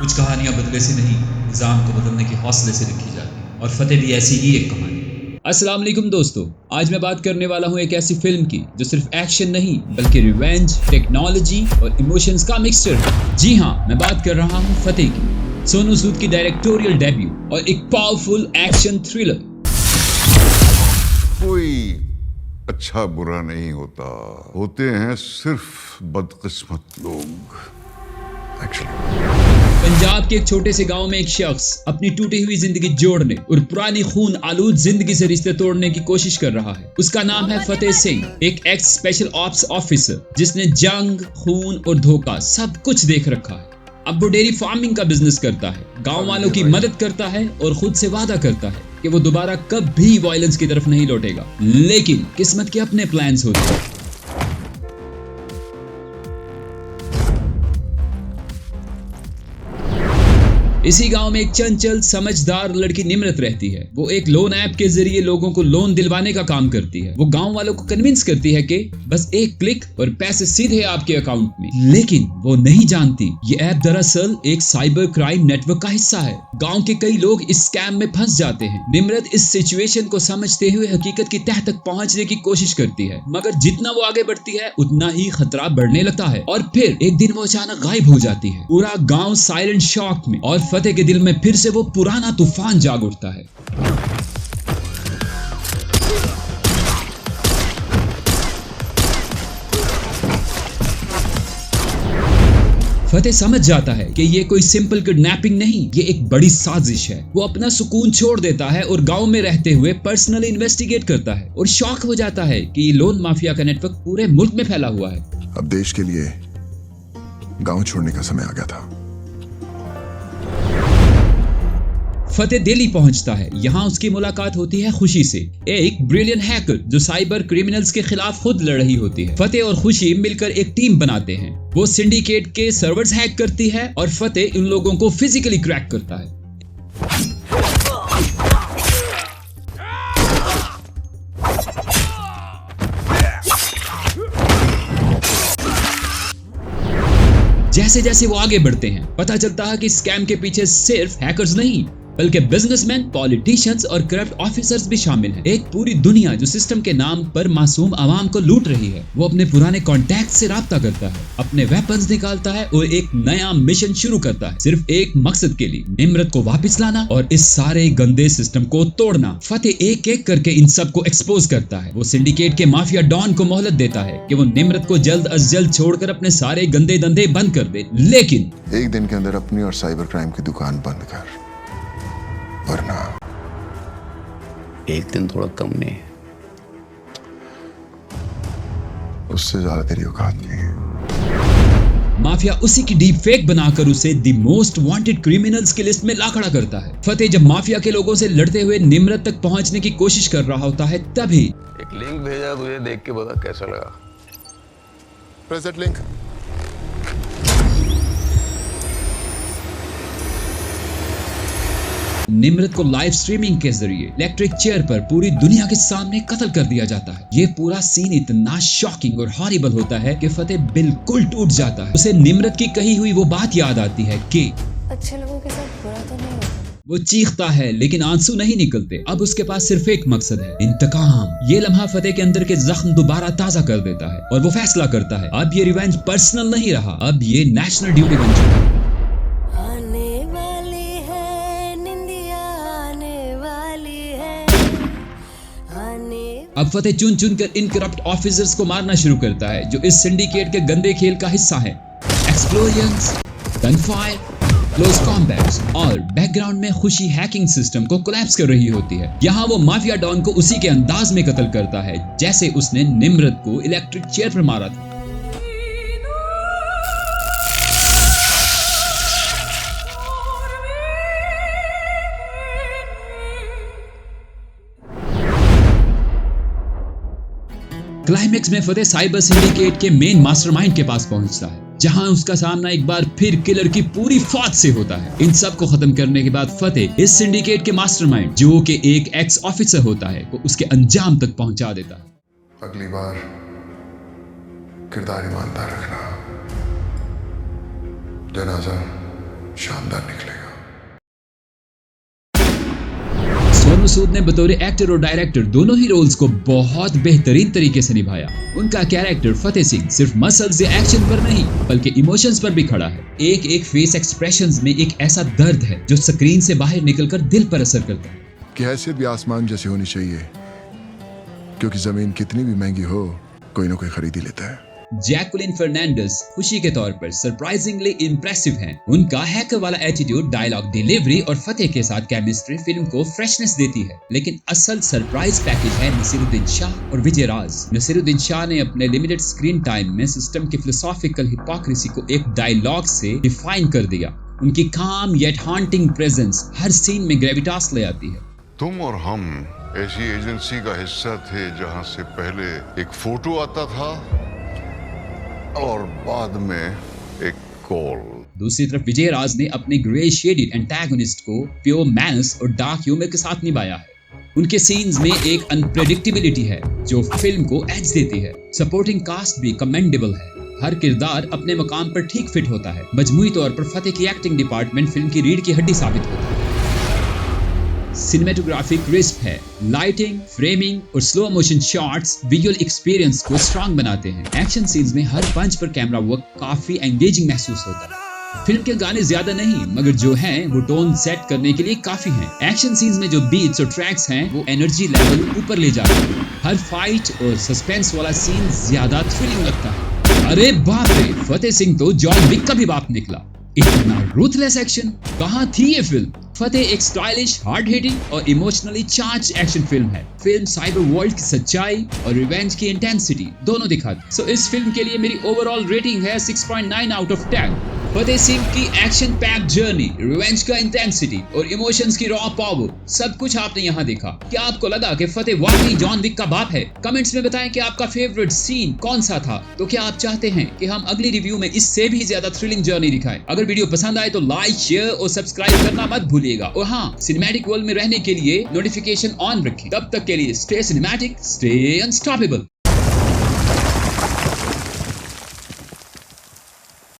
कुछ कहानियां बदले से नहीं, निज़ाम को बदलने के हौसले से लिखी जाती हैं, और फतेह भी ऐसी ही एक कहानी। अस्सलाम वालेकुम दोस्तों, आज मैं बात करने वाला हूँ एक ऐसी फिल्म की जो सिर्फ एक्शन नहीं बल्कि रिवेंज, टेक्नोलॉजी और इमोशंस का मिक्सचर है। जी हाँ, मैं बात कर रहा हूँ फतेह की, सोनू सूद की डायरेक्टोरियल डेब्यू और एक पावरफुल एक्शन थ्रिलर। कोई अच्छा बुरा नहीं होता, होते हैं सिर्फ बदकिस्मत लोग। पंजाब के एक छोटे से गांव में एक शख्स अपनी टूटी हुई जिंदगी जोड़ने और पुरानी खून आलूद जिंदगी से रिश्ते तोड़ने की कोशिश कर रहा है। उसका नाम है फतेह सिंह, एक एक्स स्पेशल ऑप्स ऑफिसर जिसने जंग, खून और धोखा सब कुछ देख रखा है। अब वो डेयरी फार्मिंग का बिजनेस करता है, गांव वालों की मदद करता है और खुद से वादा करता है कि वो दोबारा कभी वायलेंस की तरफ नहीं लौटेगा। लेकिन किस्मत के अपने प्लान्स होते हैं। इसी गांव में एक चंचल समझदार लड़की निम्रत रहती है। वो एक लोन ऐप के जरिए लोगों को लोन दिलवाने का काम करती है। वो गांव वालों को कन्विंस करती है कि बस एक क्लिक और पैसे सीधे आपके अकाउंट में। लेकिन वो नहीं जानती ये ऐप दरअसल एक साइबर क्राइम नेटवर्क का हिस्सा है। गांव के कई लोग इस स्कैम में फंस जाते हैं। निम्रत इस सिचुएशन को समझते हुए हकीकत की तह तक पहुंचने की कोशिश करती है, मगर जितना वो आगे बढ़ती है उतना ही खतरा बढ़ने लगता है। और फिर एक दिन वो अचानक गायब हो जाती है। पूरा गाँव साइलेंट शॉक में, और फतेह के दिल में फिर से वो पुराना तूफान जाग उठता है। फतेह समझ जाता है कि ये कोई सिंपल किडनैपिंग नहीं, ये एक बड़ी साजिश है। वो अपना सुकून छोड़ देता है और गांव में रहते हुए पर्सनली इन्वेस्टिगेट करता है और शॉक हो जाता है कि ये लोन माफिया का नेटवर्क पूरे मुल्क में फैला हुआ है। अब देश के लिए गांव छोड़ने का समय आ गया था। फतेह दिल्ली पहुंचता है। यहाँ उसकी मुलाकात होती है खुशी से, एक ब्रिलियंट हैकर जो साइबर क्रिमिनल्स के खिलाफ खुद लड़ रही होती है। फतेह और खुशी मिलकर एक टीम बनाते हैं। वो सिंडिकेट के सर्वर्स हैक करती है और फतेह उन लोगों को फिजिकली क्रैक करता है। जैसे जैसे वो आगे बढ़ते हैं, पता चलता है कि स्कैम के पीछे सिर्फ हैकर्स नहीं बल्कि बिजनेसमैन, पॉलिटिशियंस और करप्ट ऑफिसर्स भी शामिल हैं। एक पूरी दुनिया जो सिस्टम के नाम पर मासूम आवाम को लूट रही है। वो अपने पुराने कॉन्टैक्ट से राब्ता करता है, अपने वेपन्स निकालता है और एक नया मिशन शुरू करता है, सिर्फ एक मकसद के लिए, निम्रत को वापस लाना और इस सारे गंदे सिस्टम को तोड़ना। फतेह एक एक करके इन सब को एक्सपोज करता है। वो सिंडिकेट के माफिया डॉन को मोहलत देता है कि वो निम्रत को जल्द अज जल्द छोड़कर अपने सारे गंदे धंधे बंद कर दे। लेकिन एक दिन के अंदर अपनी और साइबर क्राइम की दुकान बंद कर, वरना एक दिन थोड़ा कम नहीं, उससे ज्यादा तेरी औकात नहीं है। माफिया उसी की डीप फेक बनाकर उसे द मोस्ट वांटेड क्रिमिनल्स की लिस्ट में ला खड़ा करता है। फतेह जब माफिया के लोगों से लड़ते हुए निम्रत तक पहुंचने की कोशिश कर रहा होता है, तभी एक लिंक भेजा तुझे, देख के बता कैसा लगा। Present link. निम्रत को लाइव स्ट्रीमिंग के जरिए इलेक्ट्रिक चेयर पर पूरी दुनिया के सामने कत्ल कर दिया जाता है। ये पूरा सीन इतना शॉकिंग और हॉरिबल होता है कि फतेह बिल्कुल टूट जाता है। उसे निम्रत की कही हुई वो बात याद आती है कि अच्छे लोगों के साथ बुरा तो नहीं होता। वो चीखता है लेकिन आंसू नहीं निकलते। अब उसके पास सिर्फ एक मकसद है, इंतकाम। ये लम्हा फतेह के अंदर के जख्म दोबारा ताजा कर देता है और वो फैसला करता है, अब ये रिवेंज पर्सनल नहीं रहा, अब ये नेशनल ड्यूटी बन चुका है। अब फतेह चुन चुन कर इन करप्ट ऑफिसर्स को मारना शुरू करता है जो इस सिंडिकेट के गंदे खेल का हिस्सा है। एक्सप्लोजन्स, गनफायर, क्लोज कॉम्बैट्स और बैकग्राउंड में खुशी हैकिंग सिस्टम को कोलैप्स कर रही होती है। यहाँ वो माफिया डॉन को उसी के अंदाज में कत्ल करता है जैसे उसने निम्रत को इलेक्ट्रिक चेयर पर मारा था। क्लाइमेक्स में फतेह साइबर सिंडिकेट के मेन मास्टरमाइंड के पास पहुंचता है, जहां उसका सामना एक बार फिर किलर की पूरी फौज से होता है। इन सब को खत्म करने के बाद फतेह इस सिंडिकेट के मास्टरमाइंड, जो कि एक एक्स ऑफिसर होता है, को उसके अंजाम तक पहुंचा देता है। अगली बार किरदार ईमानदार रखना। जनाजा शानदार निकलेगा। सोनू सूद ने बतौर एक्टर और डायरेक्टर दोनों ही रोल्स को बहुत बेहतरीन तरीके से निभाया। उनका कैरेक्टर फतेह सिंह सिर्फ मसल्स या एक्शन पर नहीं बल्कि इमोशंस पर भी खड़ा है। एक एक फेस एक्सप्रेशंस में एक ऐसा दर्द है जो स्क्रीन से बाहर निकलकर दिल पर असर करता है। कि हैसियत भी आसमान जैसी होनी चाहिए, क्योंकि जमीन कितनी भी महंगी हो कोई ना कोई खरीद ही लेता है। जैकुलिन फर्नांडिस खुशी के तौर पर सरप्राइजिंगली इम्प्रेसिव हैं। उनका हैकर वाला एटीट्यूड, डायलॉग डिलीवरी और फतेह के साथ केमिस्ट्री फिल्म को फ्रेशनेस देती है। लेकिन असल सरप्राइज पैकेज है नसीरुद्दीन शाह और विजय राज। नसीरुद्दीन शाह ने अपने लिमिटेड स्क्रीन टाइम में सिस्टम की फिलोसॉफिकल हिपोक्रेसी को एक डायलॉग से डिफाइन कर दिया। उनकी काम येट हॉन्टिंग प्रेजेंस हर सीन में ग्रेविटास ले आती है। तुम और हम ऐसी एजेंसी का हिस्सा थे जहां से पहले एक फोटो आता था और बाद में एक कॉल। दूसरी तरफ विजय राज ने अपने ग्रे शेडेड एंटागोनिस्ट को प्योर मैनस और डार्क ह्यूमर के साथ निभाया है। उनके सीन्स में एक अनप्रेडिक्टेबिलिटी है जो फिल्म को एज देती है। सपोर्टिंग कास्ट भी कमेंडेबल है। हर किरदार अपने मकाम पर ठीक फिट होता है। मजमूई तौर पर फतेह की एक्टिंग डिपार्टमेंट फिल्म की रीढ़ की हड्डी साबित होता है। सिनेमेटोग्राफी क्रिस्प है। लाइटिंग, फ्रेमिंग और slow motion shots visual experience को स्ट्रॉन्ग बनाते हैं। एक्शन सीन्स में हर पंच पर कैमरा वर्क काफी एंगेजिंग महसूस होता है। फिल्म के गाने ज्यादा नहीं मगर जो हैं वो टोन सेट करने के लिए काफी हैं। एक्शन सीन्स में जो बीट्स और ट्रैक्स हैं वो एनर्जी लेवल ऊपर ले जाते हैं। हर फाइट और सस्पेंस वाला सीन ज्यादा थ्रिलिंग लगता है। अरे बाप रे, फतेह सिंह तो जॉन विक का भी बाप निकला। इतना रूथलेस एक्शन कहाँ थी ये फिल्म? फतेह एक स्टाइलिश, हार्ड हिटिंग और इमोशनली चार्ज एक्शन फिल्म है। फिल्म साइबर वर्ल्ड की सच्चाई और रिवेंज की इंटेंसिटी दोनों दिखाती। सो इस फिल्म के लिए मेरी ओवरऑल रेटिंग है 6.9 आउट ऑफ 10। फतेह सिंह की एक्शन पैक्ड जर्नी, रिवेंज का इंटेंसिटी और इमोशंस की रॉ पावर, सब कुछ आपने यहाँ देखा। क्या आपको लगा कि फतेह वाकई जॉन विक का बाप है? कमेंट्स में बताएं कि आपका फेवरेट सीन कौन सा था। तो क्या आप चाहते हैं कि हम अगली रिव्यू में इससे भी ज्यादा थ्रिलिंग जर्नी दिखाएं? अगर वीडियो पसंद आए तो लाइक, शेयर और सब्सक्राइब करना मत भूलिएगा। और हाँ, सिनेमैटिक वर्ल्ड में रहने के लिए नोटिफिकेशन ऑन रखें। तब तक के लिए स्टे सिनेमैटिक, स्टे अनस्टॉपेबल।